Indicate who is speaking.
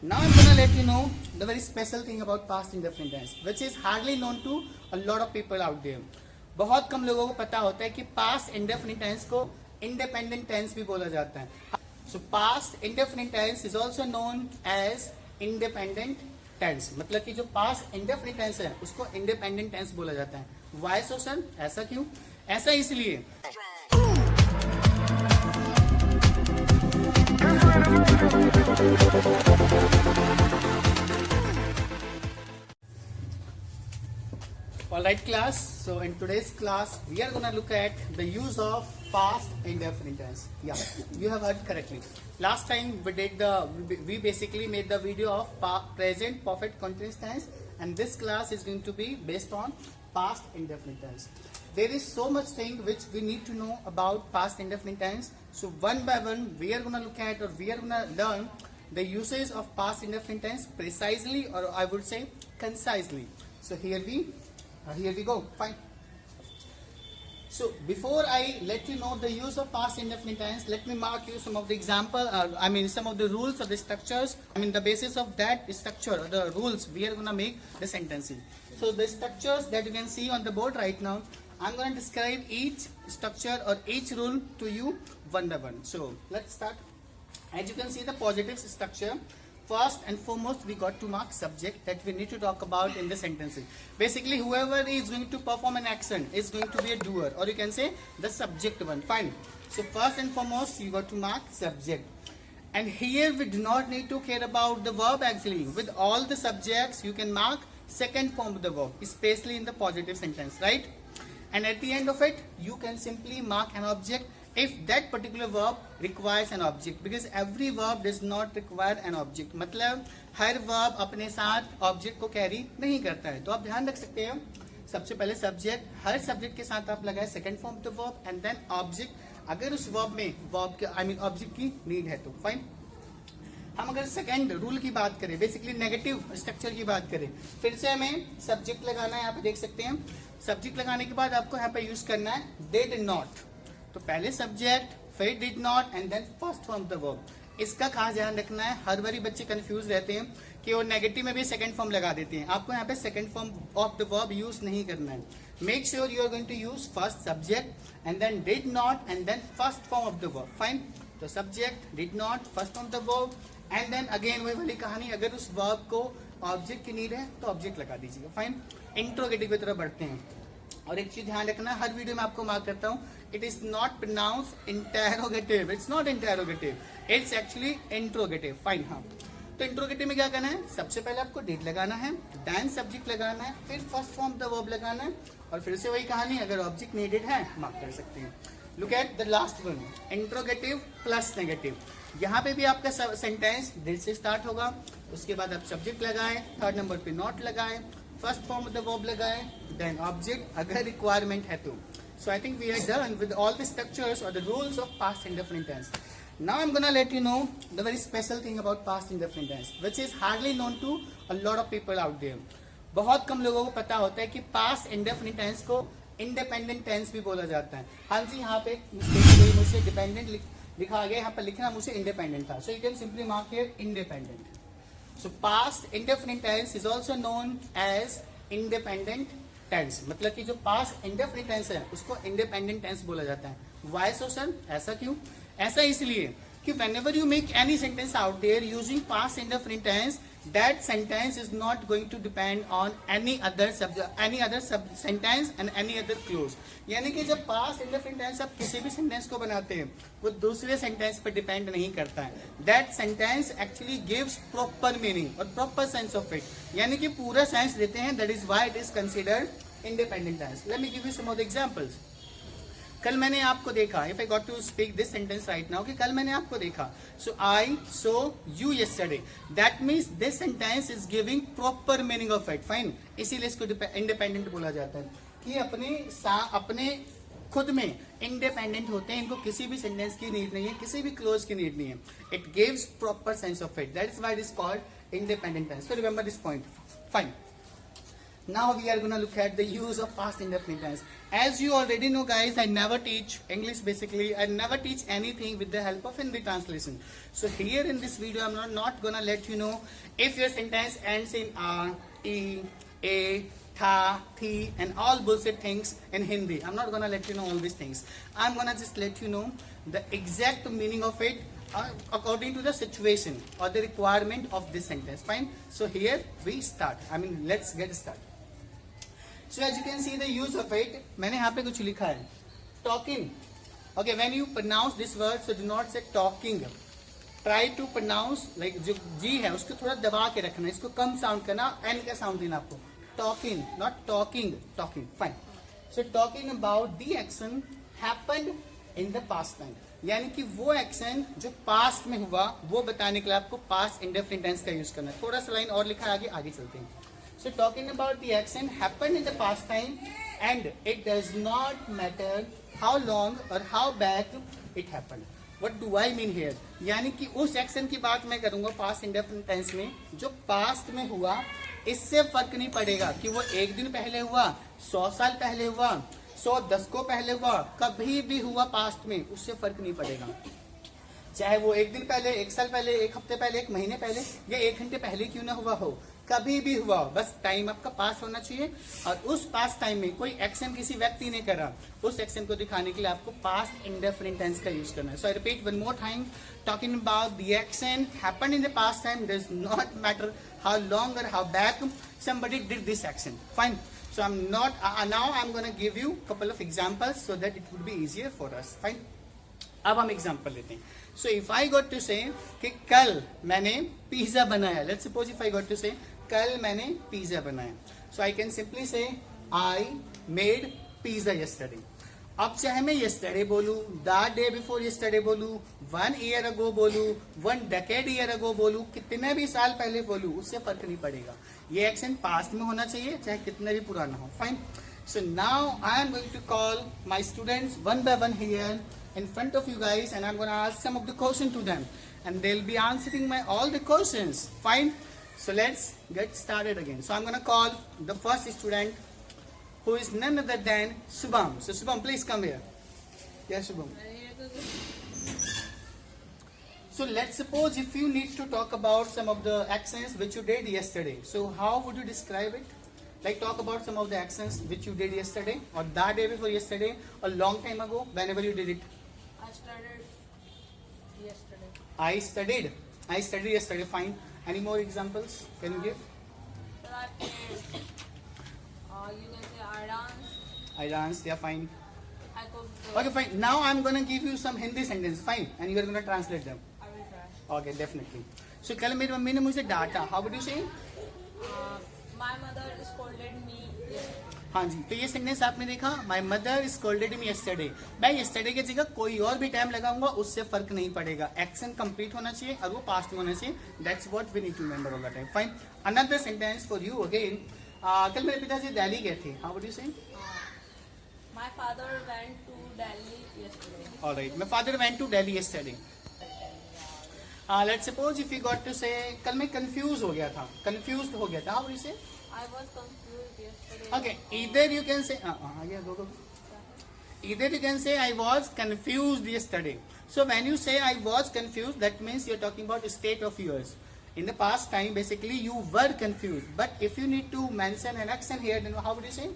Speaker 1: Now I'm gonna let you know the very special thing about past indefinite tense, which is hardly known to a lot of people out there. बहुत कम लोगों को पता होता है कि past indefinite tense को independent tense भी बोला जाता है. So past indefinite tense is also known as independent tense. मतलब कि जो past indefinite tense है उसको independent tense बोला जाता है. Why so sir? ऐसा क्यों? ऐसा इसलिए Alright class, so in today's class we are gonna look at the use of past indefinite tense. Yeah, you have heard correctly. Last time we basically made the video of present perfect continuous tense, and this class is going to be based on past indefinite tense. There is so much thing which we need to know about past indefinite tense. So one by one we are gonna look at, or we are gonna learn the uses of past indefinite tense precisely, or I would say concisely. So here we go. Fine. So before I let you know the use of past indefinite tense, let me mark you some of the example, some of the rules or the structures. The basis of that structure or the rules we are gonna make the sentencing. So the structures that you can see on the board right now, I'm gonna describe each structure or each rule to you one by one. So let's start. As you can see the positive structure, first and foremost we got to mark subject that we need to talk about in the sentencing. Basically whoever is going to perform an action is going to be a doer, or you can say the subject one. Fine. So first and foremost you got to mark subject. And here we do not need to care about the verb actually. With all the subjects you can mark second form of the verb, especially in the positive sentence, right? And at the end of it you can simply mark an object if that particular verb requires an object, because every verb does not require an object. मतलब हर verb अपने साथ object को carry नहीं करता है. तो आप ध्यान रख सकते हैं सबसे पहले subject, हर subject के साथ आप लगाए second form of the verb and then object, अगर उस verb में verb के object की need है तो fine. हम अगर सेकेंड रूल की बात करें, बेसिकली नेगेटिव स्ट्रक्चर की बात करें, फिर से हमें सब्जेक्ट लगाना है. यहाँ पे देख सकते हैं सब्जेक्ट लगाने के बाद आपको यहाँ पे यूज करना है did not. तो पहले सब्जेक्ट फिर did not and then first form of the verb. इसका खास ध्यान रखना है. हर बारी बच्चे कंफ्यूज रहते हैं कि वो नेगेटिव में भी सेकंड फॉर्म लगा देते हैं. आपको यहाँ पे second form of the verb use नहीं करना है. Make sure you are going to use first subject and then did not and then first form of the verb. Fine. तो subject did not first form of the verb and then again वही वाली कहानी, अगर उस verb को object की need है तो ऑब्जेक्ट लगा दीजिएगा. फाइन. इंट्रोगेटिव की तरफ बढ़ते हैं. और एक चीज ध्यान रखना, हर वीडियो में आपको मार्क करता हूँ, it is not pronounce interrogative. It's not interrogative, it's actually interrogative. Fine. हाँ, तो इंट्रोगेटिव में क्या करना है, सबसे पहले आपको डिड लगाना है, देन सब्जेक्ट लगाना है, फिर फर्स्ट फॉर्म द वर्ब लगाना है, और फिर से वही कहानी, अगर ऑब्जेक्ट नीडेड है मार्क कर सकते हैं. Look at the last one, interrogative plus negative. यहाँ पे भी आपका सेंटेंस डिड से स्टार्ट होगा, उसके बाद आप सब्जेक्ट लगाए, थर्ड नंबर पे नॉट लगाए, first form of the verb लगाए, देन ऑब्जेक्ट अगर रिक्वायरमेंट है तो. So I think we are done with all the structures or the rules of past indefinite tense. Now I'm gonna let you know the very special thing about past indefinite tense, which is hardly known to a lot of people out there. बहुत कम लोगों को पता होता है कि past indefinite tense को independent tense भी बोला जाता है. हाँ जी, यहाँ पे मिस्टेक हुई, मुझसे dependent लिखा गया, यहाँ पर लिखना मुझसे independent था. So you can simply mark here independent. So past indefinite tense is also known as independent tense. मतलब कि जो पास्ट इंडेफिनिट टेंस है उसको इंडिपेंडेंट टेंस बोला जाता है. Why so sir? ऐसा क्यों? ऐसा इसलिए कि whenever you make any sentence out there using past indefinite tense, that sentence is not going to depend on any other sentence and any other clause. यानी कि जब past indefinite tense आप किसी भी sentence को बनाते हैं वो दूसरे sentence पर depend नहीं करता है. That sentence actually gives proper meaning और proper sense of it. यानी कि पूरा sense देते हैं. That is why it is considered independent tense. Let me give you some of the examples. कल मैंने आपको देखा, if I got to speak this sentence right now, कि कल मैंने आपको देखा. So I saw you yesterday, that means this sentence is giving proper meaning of it. Fine. इसीलिए इसको इंडिपेंडेंट बोला जाता है कि अपने खुद में इंडिपेंडेंट होते हैं. इनको किसी भी सेंटेंस की नीड नहीं है, किसी भी क्लोज की नीड नहीं है. It gives proper sense of it. That is why it is called independent tense. So remember this point. Fine. Now we are gonna look at the use of past indefinite tense. As you already know, guys, I never teach English. Basically, I never teach anything with the help of Hindi translation. So here in this video, I'm not gonna let you know if your sentence ends in e, a, tha, thi, and all bullshit things in Hindi. I'm not gonna let you know all these things. I'm gonna just let you know the exact meaning of it according to the situation or the requirement of this sentence. Fine. So here we start. Let's get started. So as you can see the use of it, मैंने यहाँ पे कुछ लिखा है talking. Okay, when you pronounce this word, so do not say talking. Try to pronounce like जो G है उसको थोड़ा दबा के रखना, इसको कम साउंड करना, N का साउंड देना आपको. Talking, not talking. Talking. Fine. So talking about the action happened in the past time. यानी कि वो एक्शन जो पास्ट में हुआ वो बताने के लिए आपको पास्ट इंडेफिनिट टेंस का यूज करना है. थोड़ा सा लाइन और लिखा है आगे चलते हैं. So talking about the action happened in the past time and it does not matter how long or how back it happened. What do I mean here? यानी कि उस एक्शन की बात मैं करूंगा पास्ट इंडेफिनिट टेंस में जो past में हुआ. इससे फर्क नहीं पड़ेगा कि वो एक दिन पहले हुआ, 100 साल पहले हुआ, 110 को पहले हुआ, कभी भी हुआ पास्ट में, उससे फर्क नहीं पड़ेगा. चाहे वो एक दिन पहले, एक साल पहले, एक हफ्ते पहले, एक महीने पहले या एक घंटे पहले क्यों ना हुआ हो, कभी भी हुआ, बस टाइम आपका पास होना चाहिए. और उस पास्ट टाइम में कोई एक्शन किसी व्यक्ति ने करा, उस एक्शन को दिखाने के लिए आपको पास्ट इंडेफिनिट टेंस का यूज करना है. So I repeat one more time. Talking about the action happened in the past time does not matter how long or how back somebody did this action. Fine. So I'm not now I'm going to give you couple of examples so that it would be easier for us. Fine. अब हम example लेते हैं. So if I got to say कि कल मैंने pizza बनाया. Let's suppose if I got to say कल मैंने पिज्जा बनाया. So I can simply say I made pizza yesterday. अब चाहे मैं yesterday बोलूं, the day before yesterday बोलूं, 1 year ago बोलूं, 1 decade year ago बोलूं, कितने भी साल पहले बोलूं, उससे फर्क नहीं पड़ेगा. ये एक्शन पास्ट में होना चाहिए चाहे कितना भी पुराना हो. Fine. So now I am going to call my students one by one here in front of you guys and I'm going to ask some of the questions to them and they'll be answering all the questions. Fine. So let's get started again. So I'm going to call the first student who is none other than Subham. So Subham, please come here. Yes, Subham. So let's suppose if you need to talk about some of the actions which you did yesterday. So how would you describe it? Like talk about some of the actions which you did yesterday or the day before yesterday or long time ago, whenever you did it.
Speaker 2: I studied yesterday.
Speaker 1: I studied yesterday. Fine. Any more examples? Can you give?
Speaker 2: But I played. You can say I danced.
Speaker 1: I danced. Yeah, fine.
Speaker 2: I cooked.
Speaker 1: Okay, fine. Now I'm gonna give you some Hindi sentences. Fine, and you are gonna translate them.
Speaker 2: I will try.
Speaker 1: Okay, definitely. So कल मेरी mummy ने मुझे डांटा. How would you say?
Speaker 2: My mother scolded me yesterday.
Speaker 1: हाँ जी. तो ये sentence आपने देखा. My mother scolded me yesterday. मैं yesterday की जगह कोई और भी टाइम लगाऊंगा, उससे फर्क नहीं पड़ेगा. एक्शन कंप्लीट होना चाहिए और वो पास्ट में होना चाहिए. That's what we need to remember all the time. Fine. Another sentence for you again. कल मेरे पिताजी दिल्ली गए थे. How would you say?
Speaker 2: My father went to Delhi yesterday.
Speaker 1: Alright. My father went to Delhi yesterday. Let's suppose if you got to say कल मैं confused हो गया था. Confused हो गया था. How would you say?
Speaker 2: I was confused yesterday.
Speaker 1: Okay. Either you can say yeah, go. Either you can say I was confused yesterday. So when you say I was confused, that means you're talking about a state of yours. In the past time, basically you were confused. But if you need to mention an action here, then how would you say?